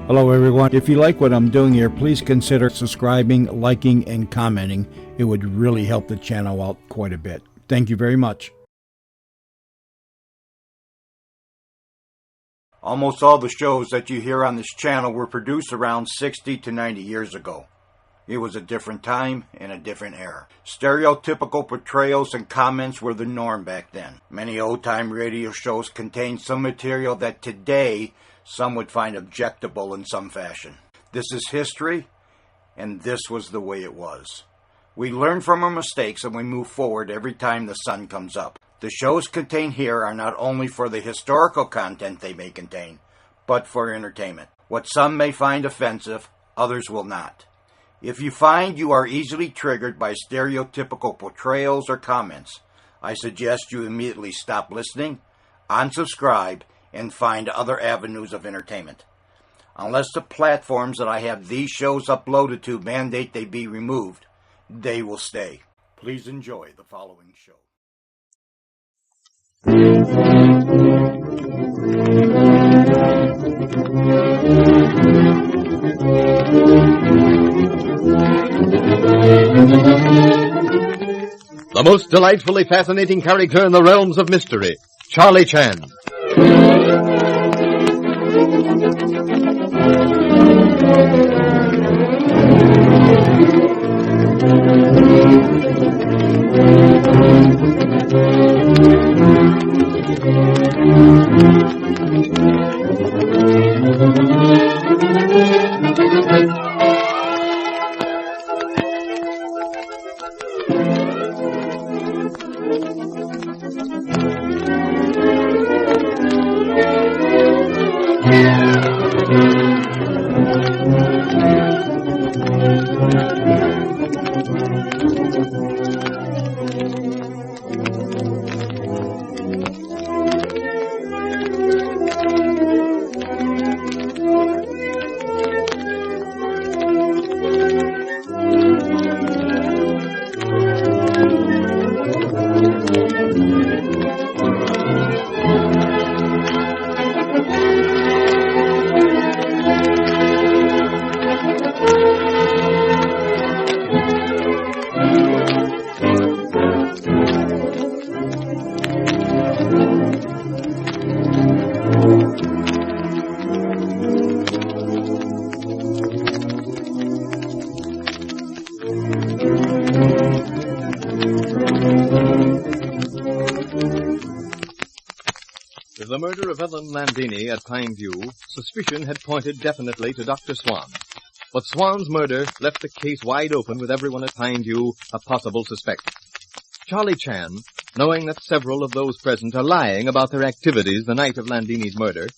Hello everyone. If you like what I'm doing here, please consider subscribing, liking, and commenting. It would really help the channel out quite a bit. Thank you very much. Almost all the shows that you hear on this channel were produced around 60 to 90 years ago. It was a different time and a different era. Stereotypical portrayals and comments were the norm back then. Many old-time radio shows contained some material that today some would find objectable in some fashion. This is history, and this was the way it was. We learn from our mistakes and we move forward every time the sun comes up. The shows contained here are not only for the historical content they may contain, but for entertainment. What some may find offensive, others will not. If you find you are easily triggered by stereotypical portrayals or comments, I suggest you immediately stop listening, unsubscribe, and find other avenues of entertainment. Unless the platforms that I have these shows uploaded to mandate they be removed, they will stay. Please enjoy the following show. The most delightfully fascinating character in the realms of mystery, Charlie Chan. With the murder of Ellen Landini at Pineview, suspicion had pointed definitely to Dr. Swan. But Swan's murder left the case wide open with everyone at Pineview a possible suspect. Charlie Chan, knowing that several of those present are lying about their activities the night of Landini's murder,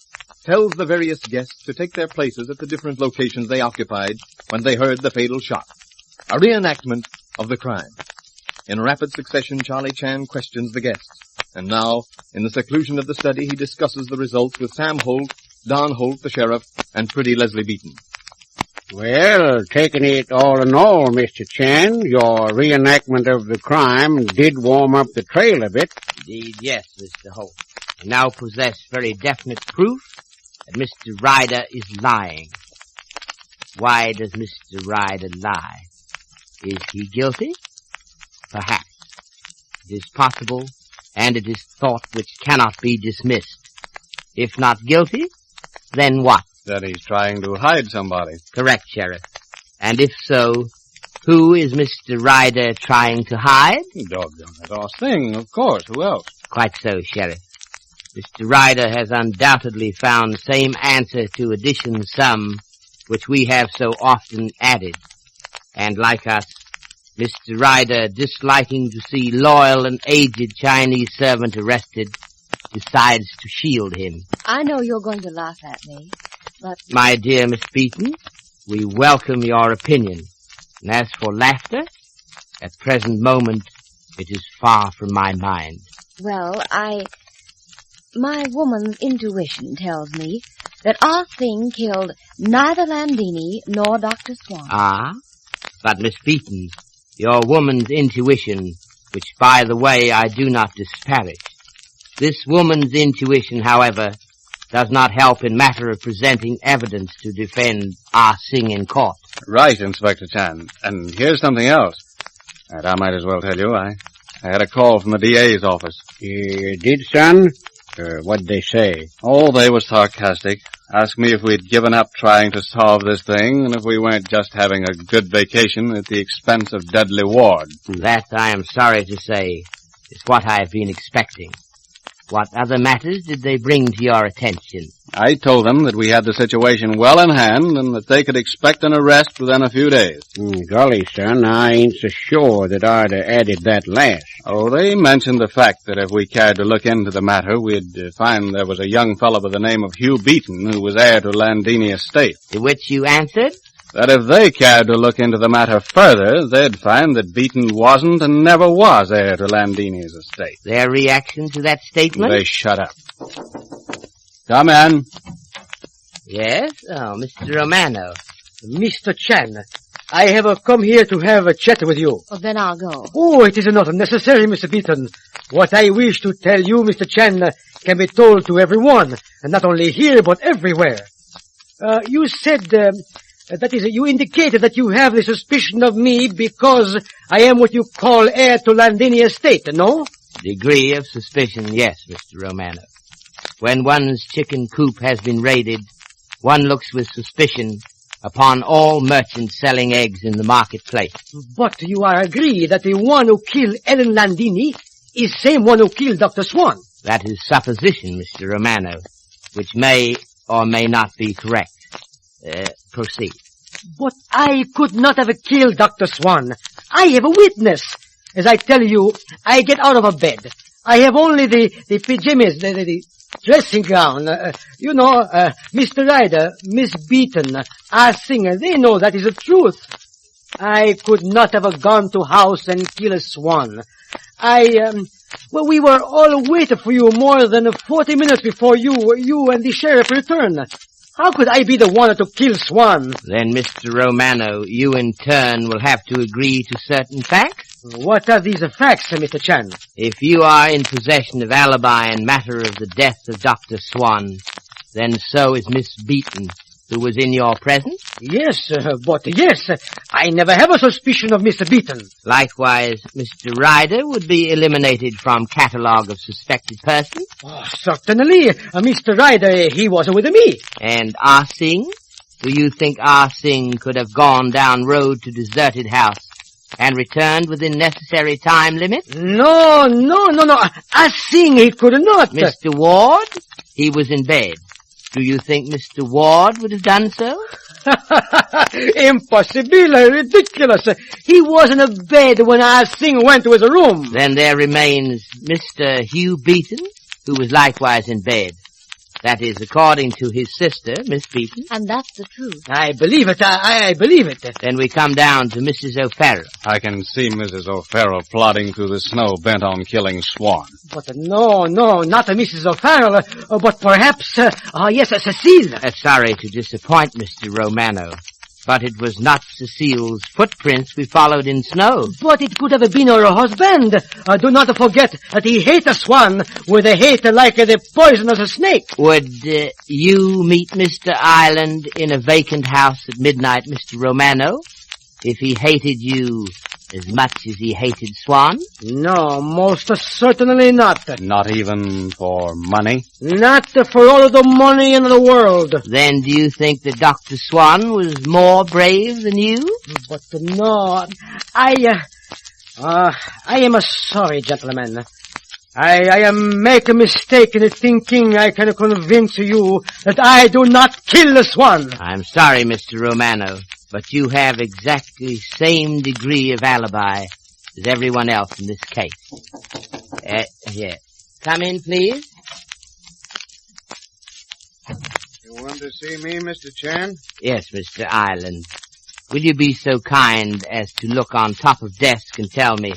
tells the various guests to take their places at the different locations they occupied when they heard the fatal shot. A reenactment of the crime. In rapid succession, Charlie Chan questions the guests. And now, in the seclusion of the study, he discusses the results with Sam Holt, Don Holt, the sheriff, and pretty Leslie Beaton. Well, taking it all in all, Mr. Chan, your reenactment of the crime did warm up the trail a bit. Indeed, yes, Mr. Holt. I now possess very definite proof that Mr. Ryder is lying. Why does Mr. Ryder lie? Is he guilty? Perhaps. It is possible, and it is thought which cannot be dismissed. If not guilty, then what? That he's trying to hide somebody. Correct, Sheriff. And if so, who is Mr. Ryder trying to hide? Doggone that off thing, of course. Who else? Quite so, Sheriff. Mr. Ryder has undoubtedly found the same answer to addition sum which we have so often added. And like us, Mr. Ryder, disliking to see loyal and aged Chinese servant arrested, decides to shield him. I know you're going to laugh at me, but... My dear Miss Beaton, we welcome your opinion. And as for laughter, at present moment, it is far from my mind. Well, my woman's intuition tells me that our thing killed neither Landini nor Dr. Swan. Ah? But Miss Beaton, your woman's intuition, which, by the way, I do not disparage. This woman's intuition, however, does not help in matter of presenting evidence to defend Ah Sing in court. Right, Inspector Chan. And here's something else. And I might as well tell you, I had a call from the DA's office. You did, son? What'd they say? Oh, they were sarcastic. Asked me if we'd given up trying to solve this thing, and if we weren't just having a good vacation at the expense of Dudley Ward. That, I am sorry to say, is what I have been expecting. What other matters did they bring to your attention? I told them that we had the situation well in hand and that they could expect an arrest within a few days. Golly, son, I ain't so sure that I'd have added that last. Oh, they mentioned the fact that if we cared to look into the matter, we'd find there was a young fellow by the name of Hugh Beaton who was heir to Landini estate. To which you answered? That if they cared to look into the matter further, they'd find that Beaton wasn't and never was heir to Landini's estate. Their reaction to that statement? They shut up. Come in. Yes? Oh, Mr. Romano. Mr. Chan, I have come here to have a chat with you. Well, then I'll go. Oh, it is not necessary, Mr. Beaton. What I wish to tell you, Mr. Chan, can be told to everyone, and not only here, but everywhere. You said, that is, you indicated that you have the suspicion of me because I am what you call heir to Landini estate, no? Degree of suspicion, yes, Mr. Romano. When one's chicken coop has been raided, one looks with suspicion upon all merchants selling eggs in the marketplace. But you are agree that the one who killed Ellen Landini is same one who killed Dr. Swan. That is supposition, Mr. Romano, which may or may not be correct. Proceed. But I could not have killed Dr. Swan. I have a witness. As I tell you, I get out of a bed. I have only the pajamas, the dressing gown. Mr. Ryder, Miss Beaton, our singer, they know that is the truth. I could not have gone to house and kill a swan. We were all waiting for you more than 40 minutes before you and the sheriff returned. How could I be the one to kill Swan? Then, Mr. Romano, you in turn will have to agree to certain facts. What are these facts, Mr. Chan? If you are in possession of alibi in matter of the death of Dr. Swan, then so is Miss Beaton, who was in your presence? Yes, I never have a suspicion of Mr. Beaton. Likewise, Mr. Ryder would be eliminated from catalogue of suspected persons. Oh, certainly. Mr. Ryder, he was with me. And Ah Sing? Do you think Ah Sing could have gone down road to deserted house and returned within necessary time limit? No. Ah Sing, he could not. Mr. Ward? He was in bed. Do you think Mr. Ward would have done so? Impossible, ridiculous. He was in a bed when Ah Sing went to his room. Then there remains Mr. Hugh Beaton, who was likewise in bed. That is, according to his sister, Miss Beaton. And that's the truth. I believe it. I believe it. Then we come down to Mrs. O'Farrell. I can see Mrs. O'Farrell plodding through the snow bent on killing Swan. But no, not Mrs. O'Farrell, but perhaps, Cecile. Sorry to disappoint Mr. Romano, but it was not Cecile's footprints we followed in snow. But it could have been her husband. Do not forget that he hates Swan with a hate like the poisonous snake. Would you meet Mr. Ireland in a vacant house at midnight, Mr. Romano, if he hated you as much as he hated Swan? No, most certainly not. Not even for money? Not for all the money in the world. Then do you think that Dr. Swan was more brave than you? But no, I am sorry, gentlemen. I am make a mistake in thinking I can convince you that I do not kill the Swan. I'm sorry, Mr. Romano, but you have exactly same degree of alibi as everyone else in this case. Here. Come in, please. You want to see me, Mr. Chan? Yes, Mr. Ireland. Will you be so kind as to look on top of desk and tell me,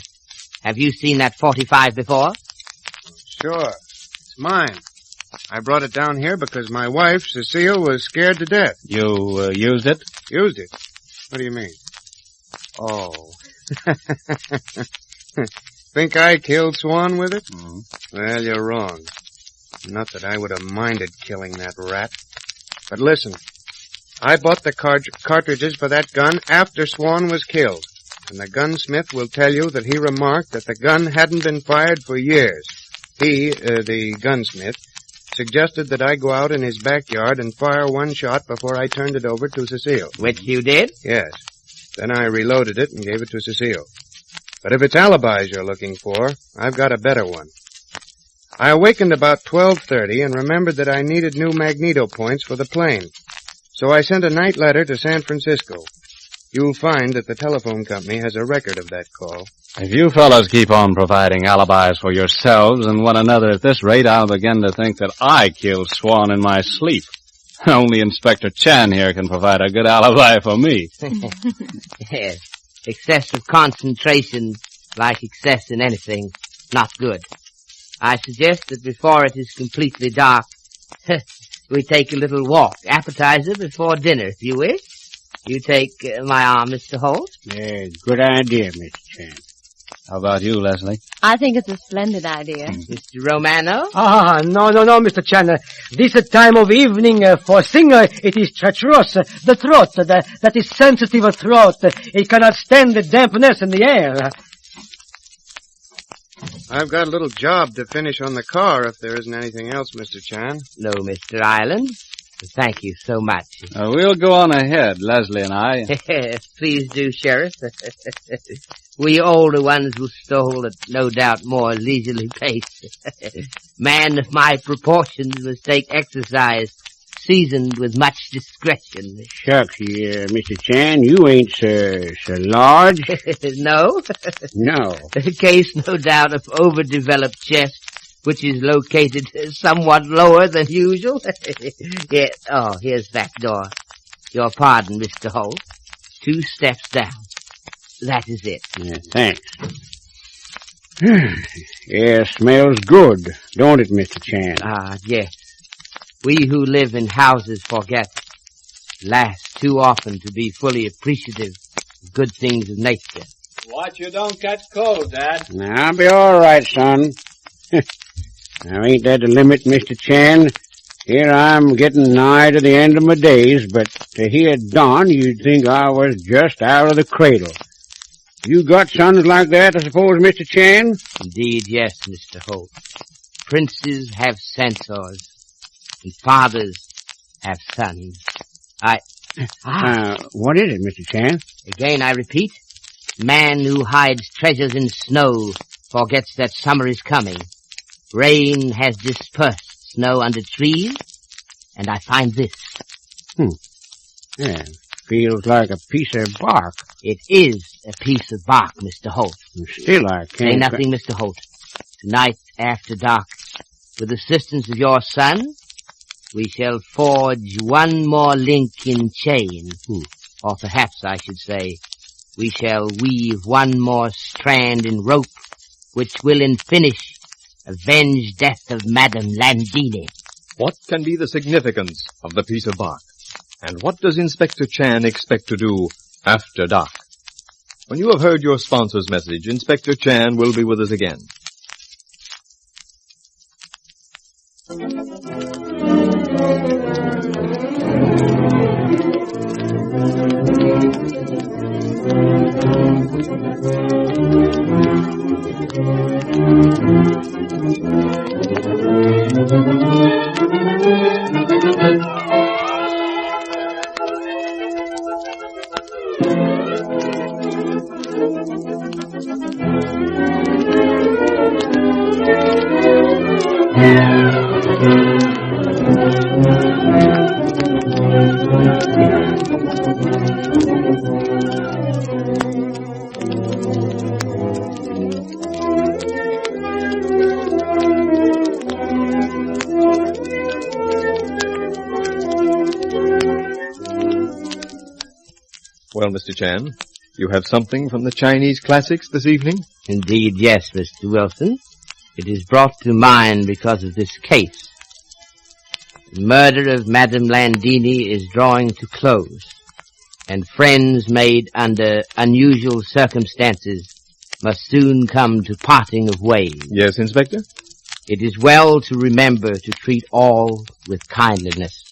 have you seen that 45 before? Sure. It's mine. I brought it down here because my wife, Cecile, was scared to death. You used it? Used it? What do you mean? Oh. Think I killed Swan with it? Mm-hmm. Well, you're wrong. Not that I would have minded killing that rat. But listen, I bought the cartridges for that gun after Swan was killed. And the gunsmith will tell you that he remarked that the gun hadn't been fired for years. He, the gunsmith, suggested that I go out in his backyard and fire one shot before I turned it over to Cecile. Which you did? Yes. Then I reloaded it and gave it to Cecile. But if it's alibis you're looking for, I've got a better one. I awakened about 12:30 and remembered that I needed new magneto points for the plane. So I sent a night letter to San Francisco. You'll find that the telephone company has a record of that call. If you fellows keep on providing alibis for yourselves and one another at this rate, I'll begin to think that I killed Swan in my sleep. Only Inspector Chan here can provide a good alibi for me. Yes. Excessive concentration, like excess in anything, not good. I suggest that before it is completely dark, we take a little walk. Appetizer before dinner, if you wish. You take my arm, Mr. Holt? Yeah, good idea, Mr. Chan. How about you, Leslie? I think it's a splendid idea. Mr. Romano? No, Mr. Chan. This time of evening for singer, it is treacherous. The throat, that is sensitive throat, it cannot stand the dampness in the air. I've got a little job to finish on the car if there isn't anything else, Mr. Chan. No, Mr. Island. Thank you so much. We'll go on ahead, Leslie and I. Please do, Sheriff. We older ones will stroll at no doubt more leisurely pace. Man of my proportions must take exercise seasoned with much discretion. Shucks, Mr. Chan, you ain't so large. No? No. A case, no doubt, of overdeveloped chest, which is located somewhat lower than usual. Yeah. Oh, here's that door. Your pardon, Mr. Holt. 2 steps down. That is it. Yeah, thanks. Yeah, smells good, don't it, Mr. Chan? Ah, yes. We who live in houses forget, last too often to be fully appreciative of good things of nature. Watch you don't catch cold, Dad. Now, I'll be all right, son. Now, ain't that the limit, Mr. Chan? Here I'm getting nigh to the end of my days, but to hear Don, you'd think I was just out of the cradle. You got sons like that, I suppose, Mr. Chan? Indeed, yes, Mr. Holt. Princes have censors, and fathers have sons. What is it, Mr. Chan? Again, I repeat, man who hides treasures in snow forgets that summer is coming. Rain has dispersed snow under trees, and I find this. Yeah, feels like a piece of bark. It is a piece of bark, Mr. Holt. Still, I can't... Say nothing, Mr. Holt. Tonight, after dark, with the assistance of your son, we shall forge one more link in chain. Or perhaps I should say, we shall weave one more strand in rope, which will in finish avenge death of Madame Landini. What can be the significance of the piece of bark? And what does Inspector Chan expect to do after dark? When you have heard your sponsor's message, Inspector Chan will be with us again. Well, Mr. Chan, you have something from the Chinese classics this evening? Indeed, yes, Mr. Wilson. It is brought to mind because of this case. The murder of Madame Landini is drawing to close, and friends made under unusual circumstances must soon come to parting of ways. Yes, Inspector? It is well to remember to treat all with kindliness.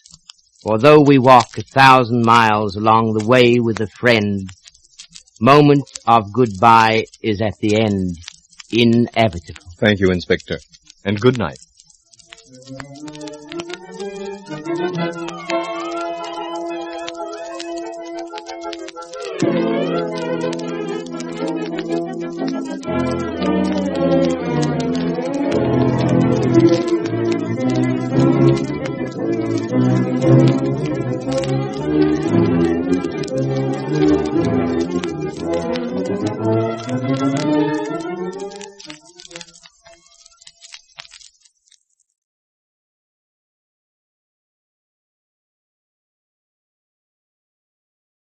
For though we walk 1,000 miles along the way with a friend, moment of goodbye is at the end inevitable. Thank you, Inspector. And good night.